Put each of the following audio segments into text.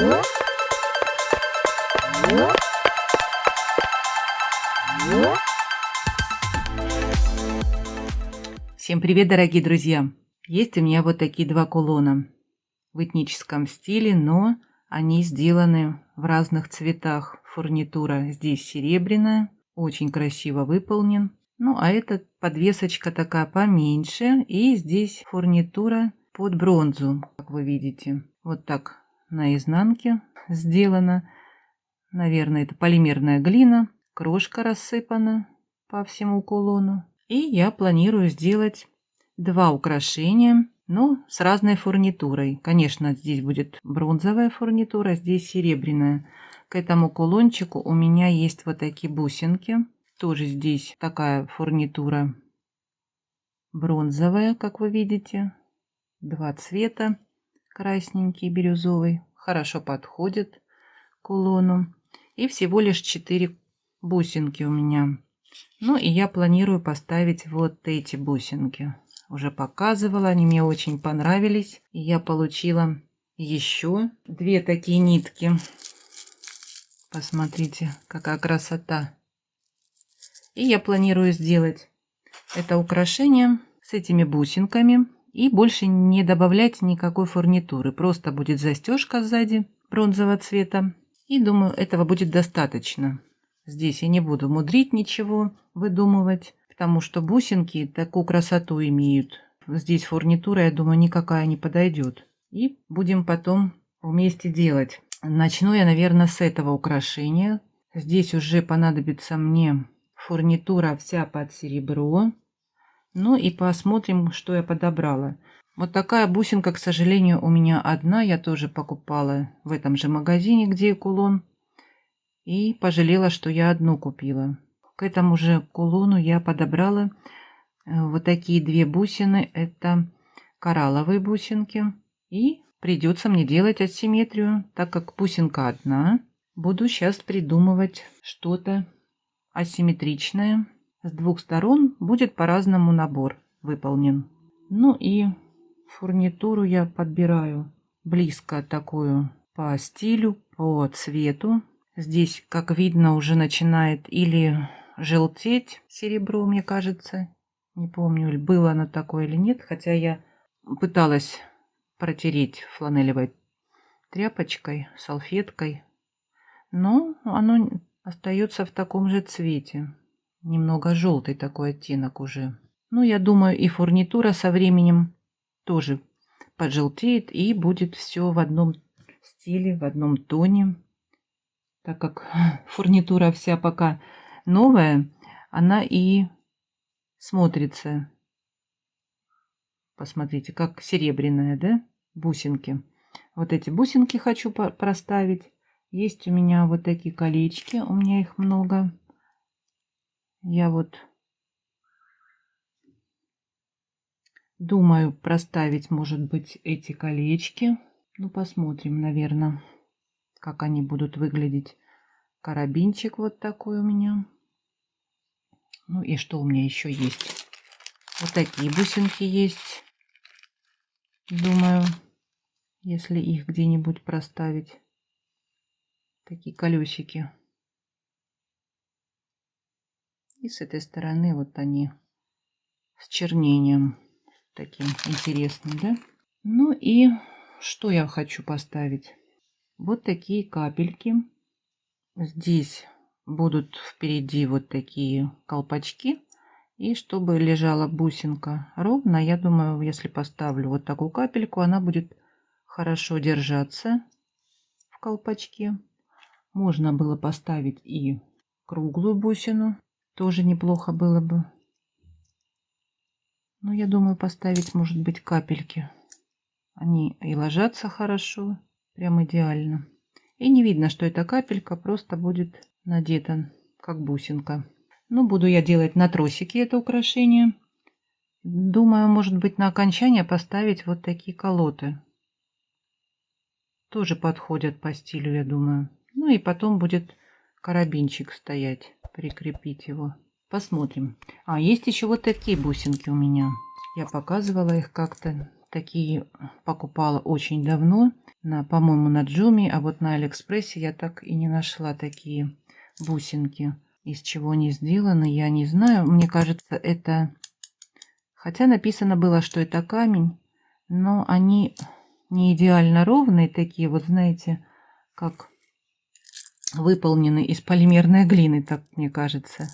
Всем привет, дорогие друзья! Есть у меня вот такие два кулона в этническом стиле, но они сделаны в разных цветах. Фурнитура здесь серебряная, очень красиво выполнен. Ну, а эта подвесочка такая поменьше, и здесь фурнитура под бронзу, как вы видите. Вот так на изнанке сделано. Наверное, это полимерная глина, крошка рассыпана по всему кулону. И я планирую сделать два украшения, но с разной фурнитурой. Конечно, здесь будет бронзовая фурнитура, здесь серебряная. К этому кулончику у меня есть вот такие бусинки. Тоже здесь такая фурнитура бронзовая, как вы видите. Два цвета, красненький и бирюзовый. Хорошо подходит к кулону. И всего лишь 4 бусинки у меня. Ну и я планирую поставить вот эти бусинки. Уже показывала, они мне очень понравились. И я получила еще 2 такие нитки. Посмотрите, какая красота. И я планирую сделать это украшение с этими бусинками. И больше не добавлять никакой фурнитуры. Просто будет застежка сзади бронзового цвета. И думаю, этого будет достаточно. Здесь я не буду мудрить ничего, выдумывать, потому что бусинки такую красоту имеют. Здесь фурнитура, я думаю, никакая не подойдет. И будем потом вместе делать. Начну я, наверное, с этого украшения. Здесь уже понадобится мне фурнитура вся под серебро. Ну и посмотрим, что я подобрала. Вот такая бусинка, к сожалению, у меня одна. Я тоже покупала в этом же магазине, где и кулон. И пожалела, что я одну купила. К этому же кулону я подобрала вот такие 2 бусины. Это коралловые бусинки. И придется мне делать асимметрию, так как бусинка одна. Буду сейчас придумывать что-то асимметричное. С 2 сторон будет по-разному набор выполнен. Ну и фурнитуру я подбираю близко такую по стилю, по цвету. Здесь, как видно, уже начинает или желтеть серебро, мне кажется. Не помню, было оно такое или нет. Хотя я пыталась протереть фланелевой тряпочкой, салфеткой. Но оно остается в таком же цвете. Немного желтый такой оттенок уже. Ну, я думаю, и фурнитура со временем тоже поджелтеет и будет все в одном стиле, в одном тоне. Так как фурнитура вся пока новая, она и смотрится, посмотрите, как серебряная, да, бусинки. Вот эти бусинки хочу проставить. Есть у меня вот такие колечки, у меня их много. Я вот думаю проставить, может быть, эти колечки. Ну, посмотрим, наверное, как они будут выглядеть. Карабинчик вот такой у меня. Ну и что у меня еще есть? Вот такие бусинки есть. Думаю, если их где-нибудь проставить. Такие колесики. И с этой стороны вот они с чернением. Таким интересным, да? Ну и что я хочу поставить? Вот такие капельки. Здесь будут впереди вот такие колпачки. И чтобы лежала бусинка ровно, я думаю, если поставлю вот такую капельку, она будет хорошо держаться в колпачке. Можно было поставить и круглую бусину. Тоже неплохо было бы. Но я думаю, поставить, может быть, капельки. Они и ложатся хорошо, прям идеально. И не видно, что это капелька, просто будет надета, как бусинка. Ну, буду я делать на тросике это украшение. Думаю, может быть, на окончание поставить вот такие колоты. Тоже подходят по стилю, я думаю. Ну и потом будет карабинчик стоять, прикрепить его. Посмотрим. А есть еще вот такие бусинки у меня. Я показывала их как-то. Такие покупала очень давно, по-моему, на Джуми, а вот на Алиэкспрессе я так и не нашла такие бусинки. Из чего они сделаны, я не знаю. Мне кажется, это... Хотя написано было, что это камень, но они не идеально ровные, такие вот, знаете, как выполнены из полимерной глины, так мне кажется.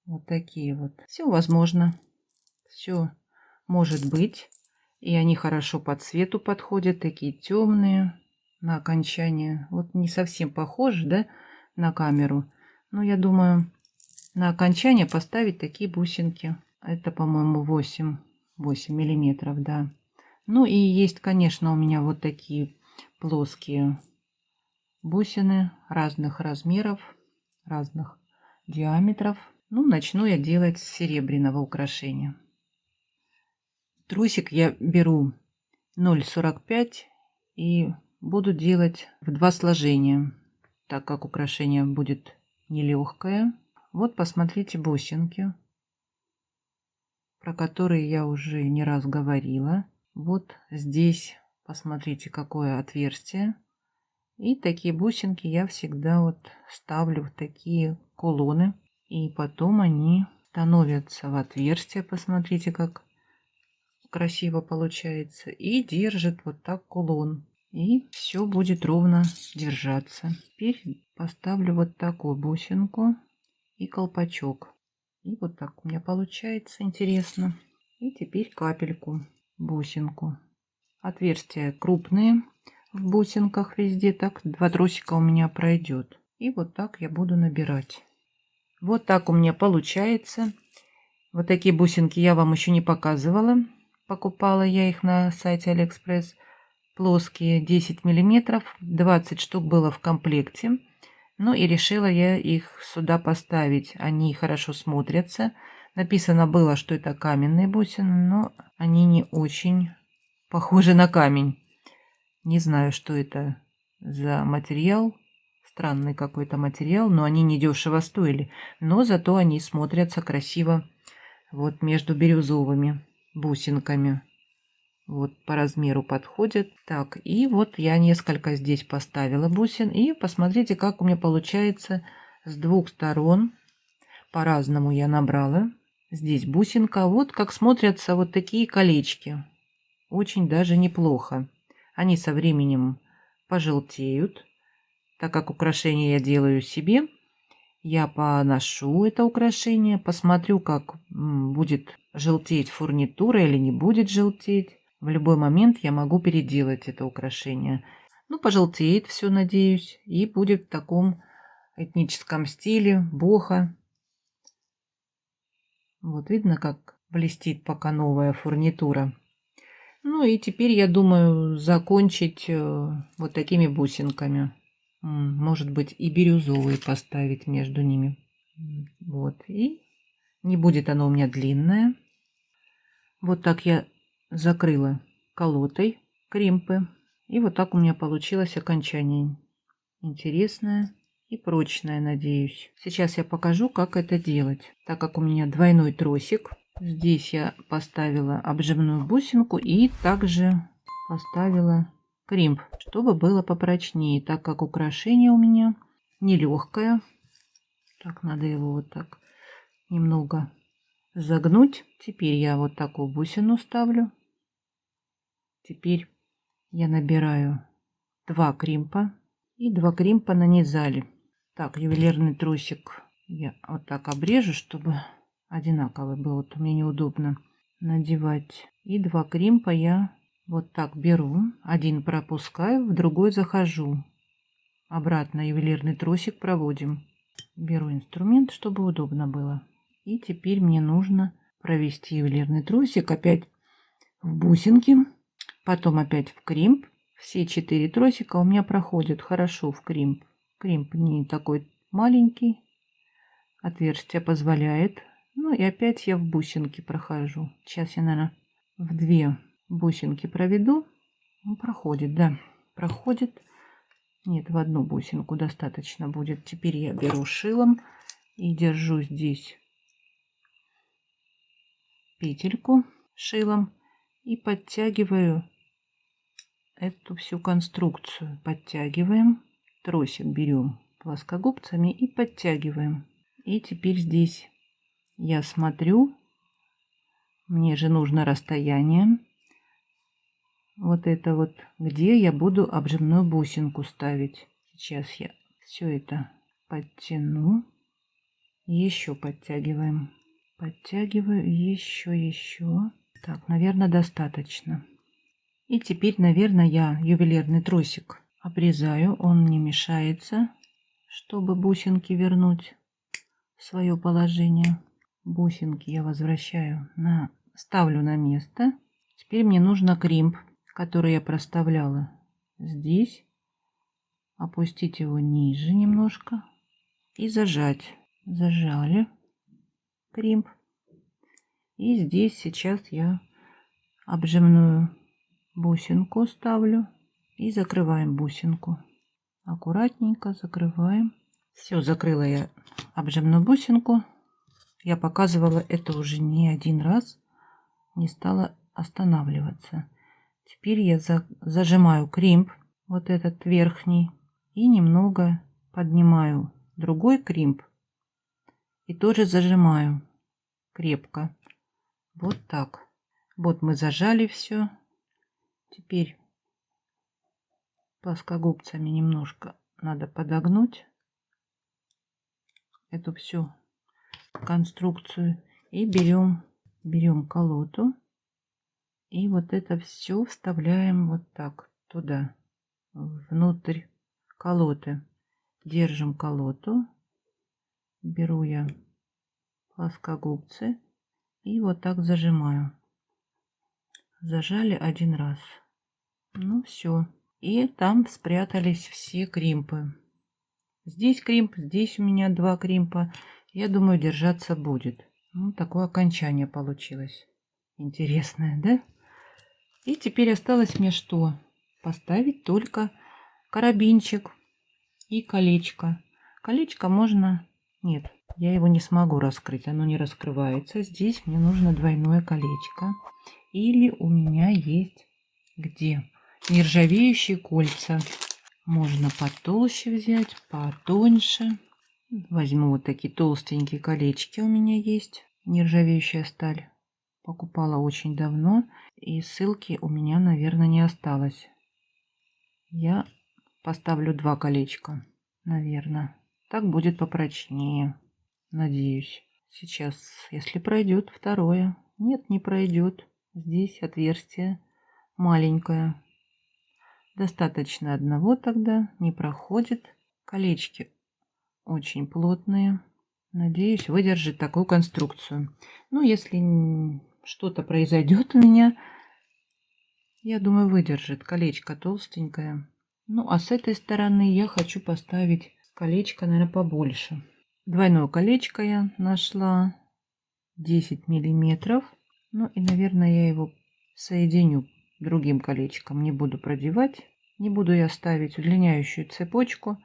Вот такие вот. Все возможно. Все может быть. И они хорошо по цвету подходят, такие темные на окончание. Вот не совсем похожи, да, на камеру. Но я думаю, на окончание поставить такие бусинки. Это, по-моему, 8 миллиметров, да. Ну и есть, конечно, у меня вот такие плоские бусины разных размеров, разных диаметров. Ну, начну я делать с серебряного украшения. Трусик я беру 0,45 и буду делать в 2 сложения, так как украшение будет нелегкое. Вот посмотрите бусинки, про которые я уже не раз говорила. Вот здесь посмотрите, какое отверстие. И такие бусинки я всегда вот ставлю в такие кулоны. И потом они становятся в отверстие. Посмотрите, как красиво получается. И держит вот так кулон. И все будет ровно держаться. Теперь поставлю вот такую бусинку и колпачок. И вот так у меня получается интересно. И теперь капельку, бусинку. Отверстия крупные в бусинках везде. Так 2 тросика у меня пройдет. И вот так я буду набирать. Вот так у меня получается. Вот такие бусинки я вам еще не показывала. Покупала я их на сайте Алиэкспресс. Плоские 10 миллиметров. 20 штук было в комплекте. Ну и решила я их сюда поставить. Они хорошо смотрятся. Написано было, что это каменные бусины, но они не очень похожи на камень. Не знаю, что это за материал. Странный какой-то материал, но они недешево стоили. Но зато они смотрятся красиво вот между бирюзовыми бусинками. Вот по размеру подходит. Так, и вот я несколько здесь поставила бусин. И посмотрите, как у меня получается с 2 сторон. По-разному я набрала. Здесь бусинка. Вот как смотрятся вот такие колечки. Очень даже неплохо. Они со временем пожелтеют. Так как украшение я делаю себе, я поношу это украшение, посмотрю, как будет желтеть фурнитура или не будет желтеть. В любой момент я могу переделать это украшение. Ну, пожелтеет все, надеюсь, и будет в таком этническом стиле, бохо. Вот видно, как блестит пока новая фурнитура. Ну и теперь я думаю закончить вот такими бусинками. Может быть и бирюзовые поставить между ними. Вот, и не будет оно у меня длинное. Вот так я закрыла колотой кримпы. И вот так у меня получилось окончание. Интересное и прочное, надеюсь. Сейчас я покажу, как это делать. Так как у меня двойной тросик, здесь я поставила обжимную бусинку и также поставила кримп, чтобы было попрочнее, так как украшение у меня нелегкое. Так, надо его вот так немного загнуть. Теперь я вот такую бусину ставлю. Теперь я набираю 2 кримпа и 2 кримпа нанизали. Так, ювелирный тросик я вот так обрежу, чтобы одинаковый был. Вот мне неудобно надевать. И 2 кримпа я вот так беру. Один пропускаю, в другой захожу. Обратно ювелирный тросик проводим. Беру инструмент, чтобы удобно было. И теперь мне нужно провести ювелирный тросик опять в бусинки, потом опять в кримп. Все 4 тросика у меня проходят хорошо в кримп. Кримп не такой маленький, отверстие позволяет. Ну и опять я в бусинки прохожу. Сейчас я, наверное, в 2 бусинки проведу. Ну, проходит, да, проходит. Нет, в 1 бусинку достаточно будет. Теперь я беру шилом и держу здесь петельку, шилом и подтягиваю эту всю конструкцию. Подтягиваем, тросик берем плоскогубцами и подтягиваем. И теперь здесь я смотрю, мне же нужно расстояние. Вот это вот, где я буду обжимную бусинку ставить. Сейчас я все это подтяну. Еще подтягиваем. Подтягиваю еще. Так, наверное, достаточно. И теперь, наверное, я ювелирный тросик обрезаю. Он не мешается, чтобы бусинки вернуть в свое положение. Бусинки я возвращаю ставлю на место. Теперь мне нужно кримп, который я проставляла здесь. Опустить его ниже немножко и зажать. Зажали кримп. И здесь сейчас я обжимную бусинку ставлю и закрываем бусинку. Аккуратненько закрываем. Все, закрыла я обжимную бусинку. Я показывала это уже не один раз. Не стала останавливаться. Теперь я зажимаю кримп, вот этот верхний, и немного поднимаю другой кримп и тоже зажимаю крепко. Вот так. Вот мы зажали все. Теперь плоскогубцами немножко надо подогнуть эту всю конструкцию и берем колоту и вот это все вставляем вот так туда, внутрь колоты. Держим колоту, беру я плоскогубцы и вот так зажимаю. Зажали один раз. Ну все. И там спрятались все кримпы. Здесь кримп, здесь у меня 2 кримпа. Я думаю, держаться будет. Ну, такое окончание получилось. Интересное, да? И теперь осталось мне что? Поставить только карабинчик и колечко. Колечко можно... Нет, я его не смогу раскрыть. Оно не раскрывается. Здесь мне нужно двойное колечко. Или у меня есть где? Нержавеющие кольца. Можно потолще взять, потоньше. Возьму вот такие толстенькие колечки у меня есть. Нержавеющая сталь. Покупала очень давно. И ссылки у меня, наверное, не осталось. Я поставлю 2 колечка, наверное. Так будет попрочнее. Надеюсь. Сейчас, если пройдет, второе. Нет, не пройдет. Здесь отверстие маленькое. Достаточно одного тогда, не проходит. Колечки очень плотные. Надеюсь, выдержит такую конструкцию. Ну, если что-то произойдет у меня, я думаю, выдержит. Колечко толстенькое. Ну, а с этой стороны я хочу поставить колечко, наверное, побольше. Двойное колечко я нашла. 10 миллиметров. Ну, и, наверное, я его соединю другим колечком. Не буду продевать. Не буду я ставить удлиняющую цепочку,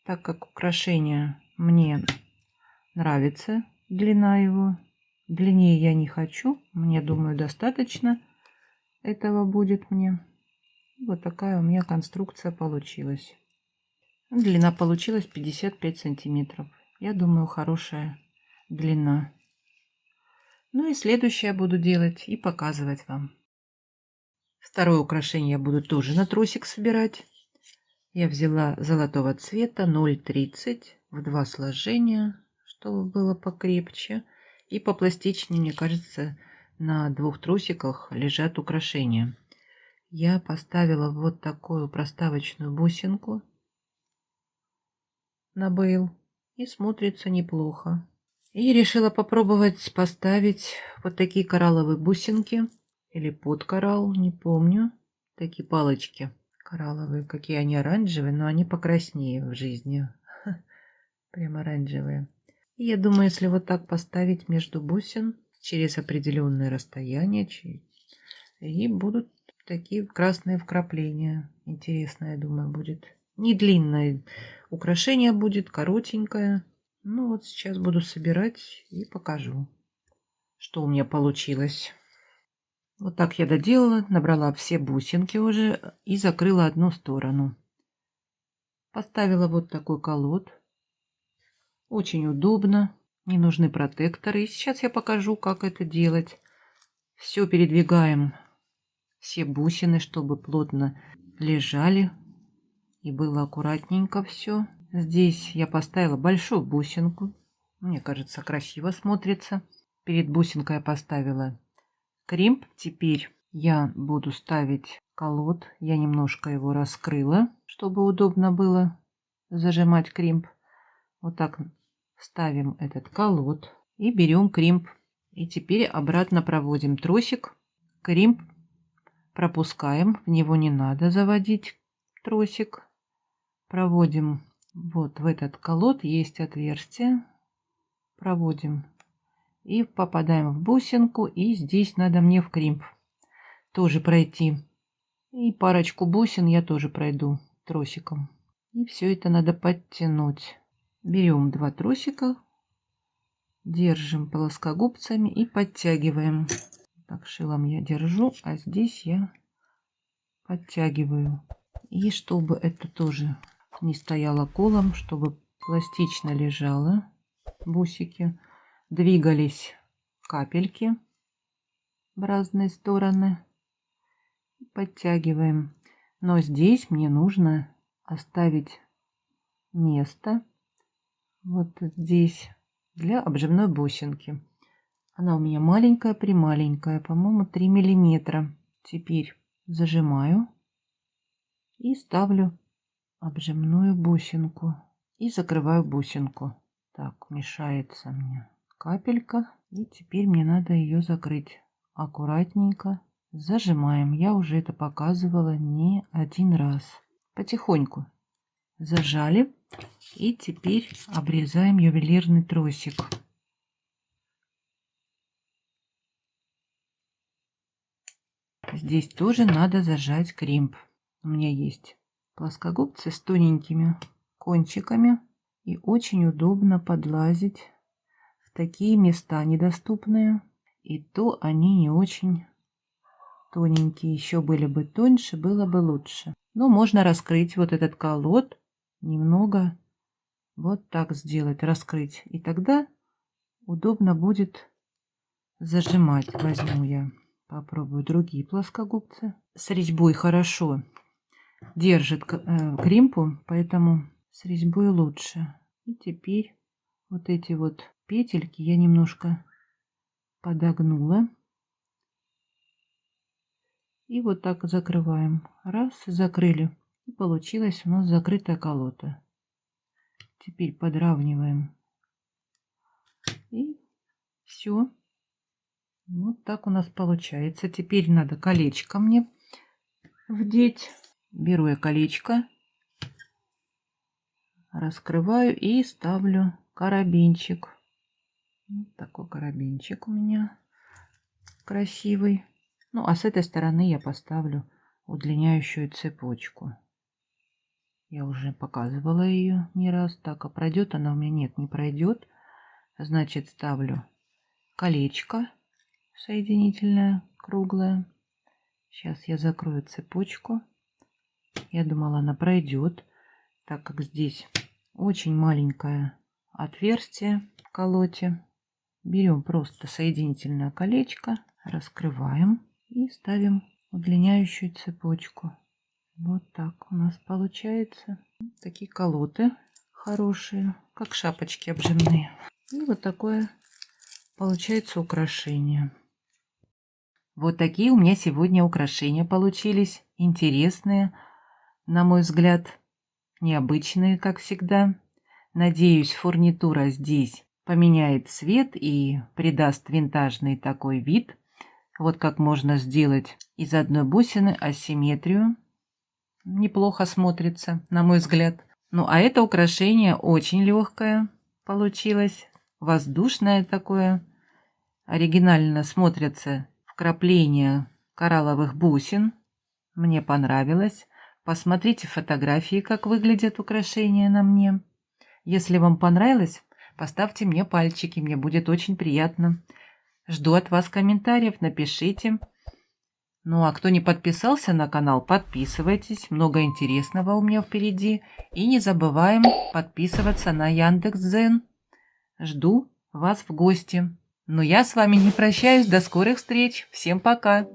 так как украшение мне нравится, длина его. Длиннее я не хочу. Мне, думаю, достаточно этого будет мне. Вот такая у меня конструкция получилась. Длина получилась 55 сантиметров. Я думаю, хорошая длина. Ну и следующее буду делать и показывать вам. Второе украшение я буду тоже на тросик собирать. Я взяла золотого цвета 0,30 в 2 сложения, чтобы было покрепче. И попластичнее, мне кажется, на 2 тросиках лежат украшения. Я поставила вот такую проставочную бусинку на бейл. И смотрится неплохо. И решила попробовать поставить вот такие коралловые бусинки. Или под коралл, не помню. Такие палочки коралловые. Какие они оранжевые, но они покраснее в жизни. Прям оранжевые. И я думаю, если вот так поставить между бусин через определенное расстояние, и будут такие красные вкрапления. Интересно, я думаю, будет. Не длинное украшение будет, коротенькое. Ну вот сейчас буду собирать и покажу, что у меня получилось. Вот так я доделала, набрала все бусинки уже и закрыла одну сторону. Поставила вот такой колод. Очень удобно, не нужны протекторы. И сейчас я покажу, как это делать. Все передвигаем, все бусины, чтобы плотно лежали и было аккуратненько все. Здесь я поставила большую бусинку. Мне кажется, красиво смотрится. Перед бусинкой я поставила кримп. Теперь я буду ставить колод. Я немножко его раскрыла, чтобы удобно было зажимать кримп. Вот так ставим этот колод и берем кримп. И теперь обратно проводим тросик. Кримп пропускаем, в него не надо заводить тросик. Проводим вот в этот колод, есть отверстие. Проводим и попадаем в бусинку. И здесь надо мне в кримп тоже пройти. И парочку бусин я тоже пройду тросиком. И все это надо подтянуть. Берем 2 тросика, держим плоскогубцами и подтягиваем. Так, шилом я держу, а здесь я подтягиваю. И чтобы это тоже не стояло колом, чтобы пластично лежало бусики, двигались капельки в разные стороны. Подтягиваем. Но здесь мне нужно оставить место вот здесь для обжимной бусинки. Она у меня маленькая, прималенькая, по-моему, 3 миллиметра. Теперь зажимаю и ставлю обжимную бусинку и закрываю бусинку. Так, мешается мне капелька, и теперь мне надо ее закрыть. Аккуратненько зажимаем. Я уже это показывала не один раз. Потихоньку зажали. И теперь обрезаем ювелирный тросик. Здесь тоже надо зажать кримп. У меня есть плоскогубцы с тоненькими кончиками. И очень удобно подлазить в такие места недоступные. И то они не очень тоненькие. Еще были бы тоньше, было бы лучше. Но можно раскрыть вот этот колод немного. Вот так сделать, раскрыть. И тогда удобно будет зажимать. Возьму я, попробую другие плоскогубцы. С резьбой хорошо держит кримпу, поэтому с резьбой лучше. И теперь вот эти вот петельки я немножко подогнула. И вот так закрываем. Раз, закрыли. И получилось у нас закрытая колода. Теперь подравниваем. И все. Вот так у нас получается. Теперь надо колечко мне вдеть. Беру я колечко, раскрываю и ставлю карабинчик. Вот такой карабинчик у меня красивый. Ну, а с этой стороны я поставлю удлиняющую цепочку. Я уже показывала ее не раз. Так, а пройдет она у меня? Нет, не пройдет. Значит, ставлю колечко соединительное, круглое. Сейчас я закрою цепочку. Я думала, она пройдет, так как здесь очень маленькое отверстие в колоде. Берем просто соединительное колечко, раскрываем и ставим удлиняющую цепочку. Вот так у нас получается. Такие колоды хорошие, как шапочки обжимные. И вот такое получается украшение. Вот такие у меня сегодня украшения получились. Интересные, на мой взгляд, необычные, как всегда. Надеюсь, фурнитура здесь поменяет цвет и придаст винтажный такой вид. Вот как можно сделать из одной бусины асимметрию. Неплохо смотрится, на мой взгляд. Ну, а это украшение очень легкое получилось. Воздушное такое. Оригинально смотрятся вкрапления коралловых бусин. Мне понравилось. Посмотрите фотографии, как выглядят украшения на мне. Если вам понравилось, поставьте мне пальчики, мне будет очень приятно. Жду от вас комментариев, напишите. Ну а кто не подписался на канал, подписывайтесь. Много интересного у меня впереди. И не забываем подписываться на Яндекс.Дзен. Жду вас в гости. Но я с вами не прощаюсь. До скорых встреч. Всем пока.